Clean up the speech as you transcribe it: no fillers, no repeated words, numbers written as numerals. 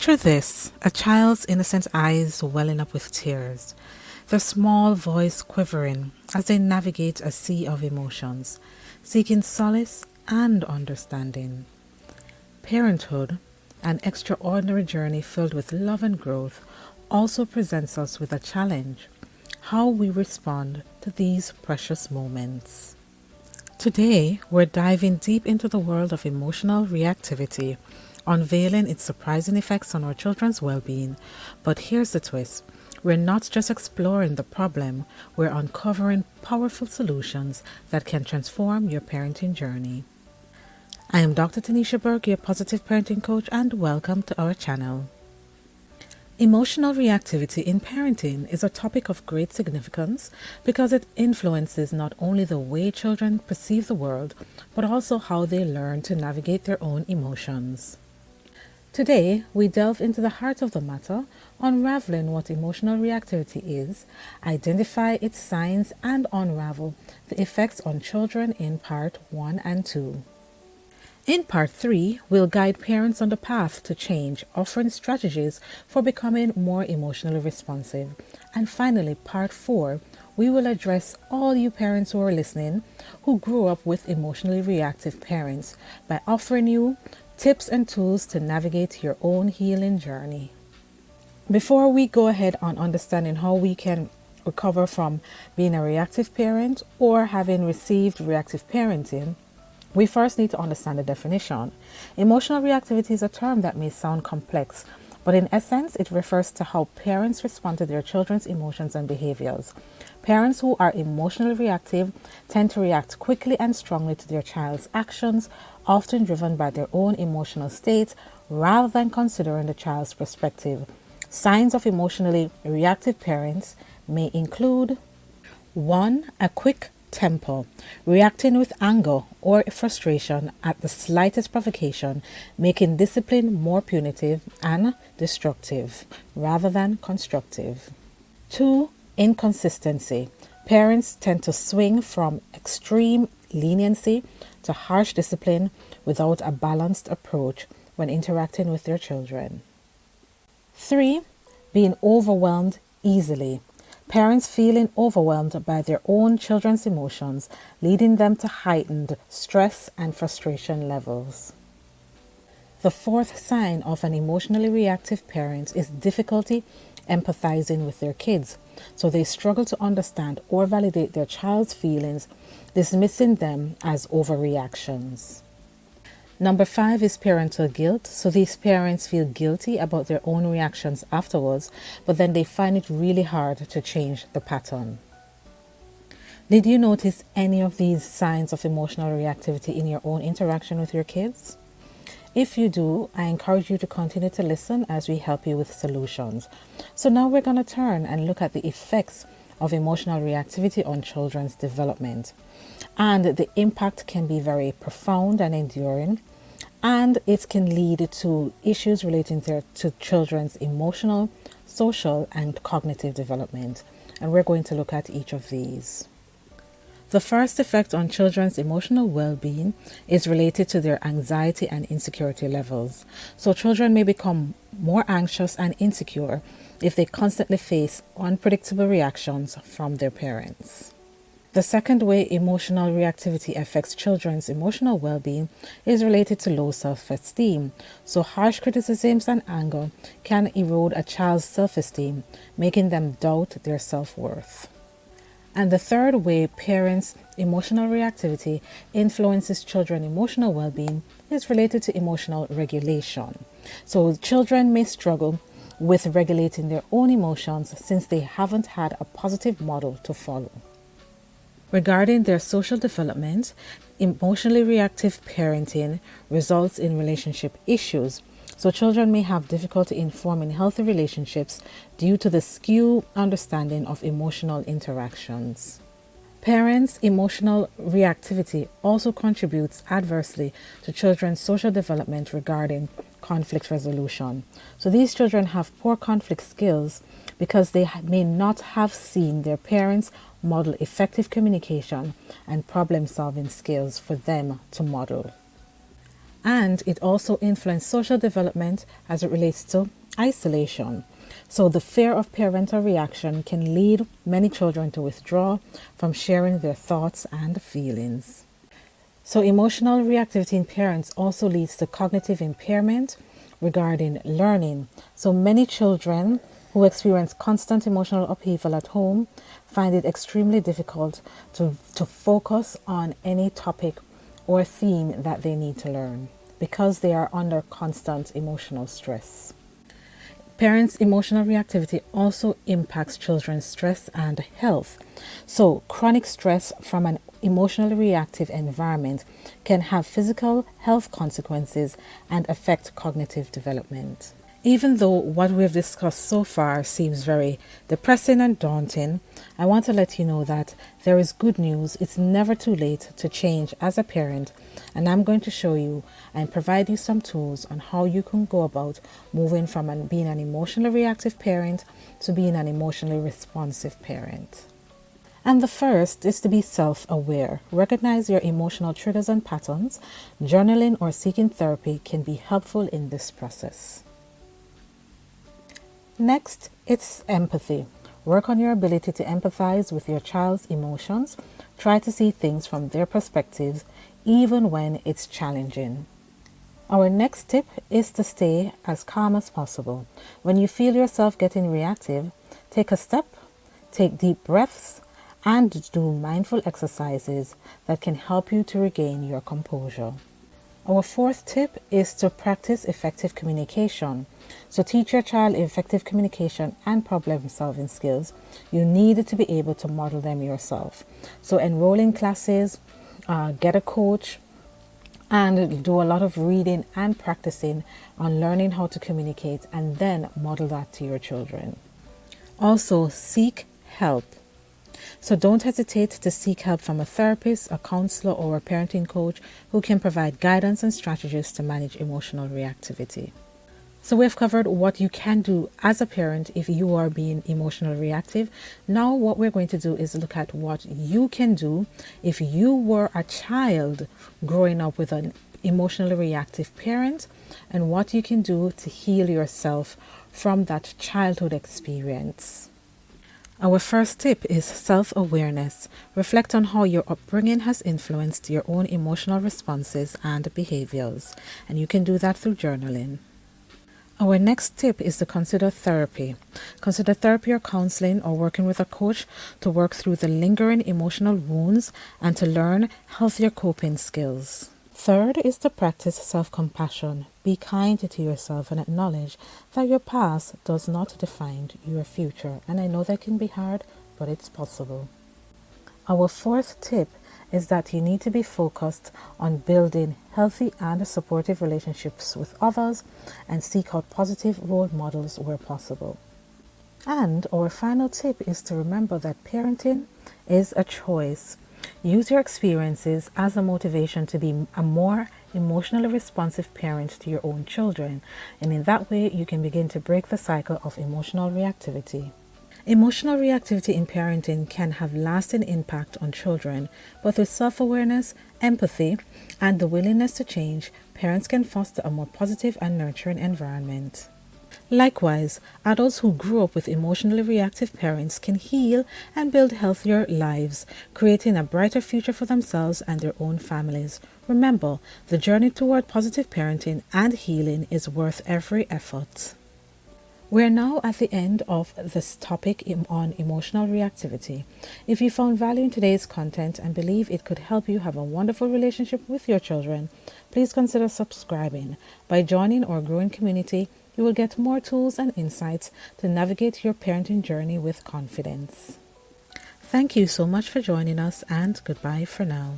Picture this, a child's innocent eyes welling up with tears, their small voice quivering as they navigate a sea of emotions, seeking solace and understanding. Parenthood, an extraordinary journey filled with love and growth, also presents us with a challenge: how we respond to these precious moments. Today, we're diving deep into the world of emotional reactivity, unveiling its surprising effects on our children's well-being. But here's the twist. We're not just exploring the problem, we're uncovering powerful solutions that can transform your parenting journey. I am Dr. Taniesha Burke, your positive parenting coach, and welcome to our channel. Emotional reactivity in parenting is a topic of great significance because it influences not only the way children perceive the world, but also how they learn to navigate their own emotions. Today, we delve into the heart of the matter, unraveling what emotional reactivity is, identify its signs, and unravel the effects on children in Part 1 and 2. In Part 3, we'll guide parents on the path to change, offering strategies for becoming more emotionally responsive. And finally, Part 4, we will address all you parents who are listening who grew up with emotionally reactive parents by offering you tips and tools to navigate your own healing journey. Before we go ahead on understanding how we can recover from being a reactive parent or having received reactive parenting, we first need to understand the definition. Emotional reactivity is a term that may sound complex, but in essence, it refers to how parents respond to their children's emotions and behaviors. Parents who are emotionally reactive tend to react quickly and strongly to their child's actions, often driven by their own emotional state rather than considering the child's perspective. Signs of emotionally reactive parents may include 1. A quick temper, reacting with anger or frustration at the slightest provocation, making discipline more punitive and destructive rather than constructive. 2. Inconsistency. Parents tend to swing from extreme leniency to harsh discipline without a balanced approach when interacting with their children. 3. Being overwhelmed easily. Parents feeling overwhelmed by their own children's emotions, leading them to heightened stress and frustration levels. The fourth sign of an emotionally reactive parent is difficulty empathizing with their kids, so they struggle to understand or validate their child's feelings, dismissing them as overreactions. Number 5 is parental guilt. So these parents feel guilty about their own reactions afterwards, but then they find it really hard to change the pattern. Did you notice any of these signs of emotional reactivity in your own interaction with your kids? If you do, I encourage you to continue to listen as we help you with solutions. So now we're going to turn and look at the effects of emotional reactivity on children's development. And the impact can be very profound and enduring, and it can lead to issues relating to children's emotional, social, and cognitive development. And we're going to look at each of these. The first effect on children's emotional well-being is related to their anxiety and insecurity levels. So children may become more anxious and insecure if they constantly face unpredictable reactions from their parents. The second way emotional reactivity affects children's emotional well-being is related to low self-esteem. So harsh criticisms and anger can erode a child's self-esteem, making them doubt their self-worth. And the third way parents' emotional reactivity influences children's emotional well-being is related to emotional regulation. So children may struggle with regulating their own emotions since they haven't had a positive model to follow. Regarding their social development, emotionally reactive parenting results in relationship issues. So children may have difficulty in forming healthy relationships due to the skewed understanding of emotional interactions. Parents' emotional reactivity also contributes adversely to children's social development regarding conflict resolution. So these children have poor conflict skills because they may not have seen their parents model effective communication and problem-solving skills for them to model. And it also influences social development as it relates to isolation. So the fear of parental reaction can lead many children to withdraw from sharing their thoughts and feelings. So emotional reactivity in parents also leads to cognitive impairment regarding learning. So many children who experience constant emotional upheaval at home find it extremely difficult to focus on any topic or theme that they need to learn because they are under constant emotional stress. Parents' emotional reactivity also impacts children's stress and health. So chronic stress from an emotionally reactive environment can have physical health consequences and affect cognitive development. Even though what we've discussed so far seems very depressing and daunting, I want to let you know that there is good news. It's never too late to change as a parent, and I'm going to show you and provide you some tools on how you can go about moving from being an emotionally reactive parent to being an emotionally responsive parent. And the first is to be self-aware. Recognize your emotional triggers and patterns. Journaling or seeking therapy can be helpful in this process. Next, it's empathy. Work on your ability to empathize with your child's emotions. Try to see things from their perspectives, even when it's challenging. Our next tip is to stay as calm as possible. When you feel yourself getting reactive, take a step, take deep breaths, and do mindful exercises that can help you to regain your composure. Our fourth tip is to practice effective communication. So teach your child effective communication and problem-solving skills. You need to be able to model them yourself. So enroll in classes, get a coach, and do a lot of reading and practicing on learning how to communicate, and then model that to your children. Also, seek help. So don't hesitate to seek help from a therapist, a counselor, or a parenting coach who can provide guidance and strategies to manage emotional reactivity. So we've covered what you can do as a parent if you are being emotionally reactive. Now what we're going to do is look at what you can do if you were a child growing up with an emotionally reactive parent, and what you can do to heal yourself from that childhood experience. Our first tip is self-awareness. Reflect on how your upbringing has influenced your own emotional responses and behaviors, and you can do that through journaling. Our next tip is to consider therapy. Consider therapy or counseling or working with a coach to work through the lingering emotional wounds and to learn healthier coping skills. Third is to practice self-compassion. Be kind to yourself and acknowledge that your past does not define your future. And I know that can be hard, but it's possible. Our fourth tip is that you need to be focused on building healthy and supportive relationships with others and seek out positive role models where possible. And our final tip is to remember that parenting is a choice. Use your experiences as a motivation to be a more emotionally responsive parent to your own children, and in that way you can begin to break the cycle of emotional reactivity. Emotional reactivity in parenting can have lasting impact on children, but with self-awareness, empathy, and the willingness to change, parents can foster a more positive and nurturing environment. Likewise, adults who grew up with emotionally reactive parents can heal and build healthier lives, creating a brighter future for themselves and their own families. Remember, the journey toward positive parenting and healing is worth every effort. We're now at the end of this topic on emotional reactivity. If you found value in today's content and believe it could help you have a wonderful relationship with your children, please consider subscribing. By joining our growing community, you will get more tools and insights to navigate your parenting journey with confidence. Thank you so much for joining us, and goodbye for now.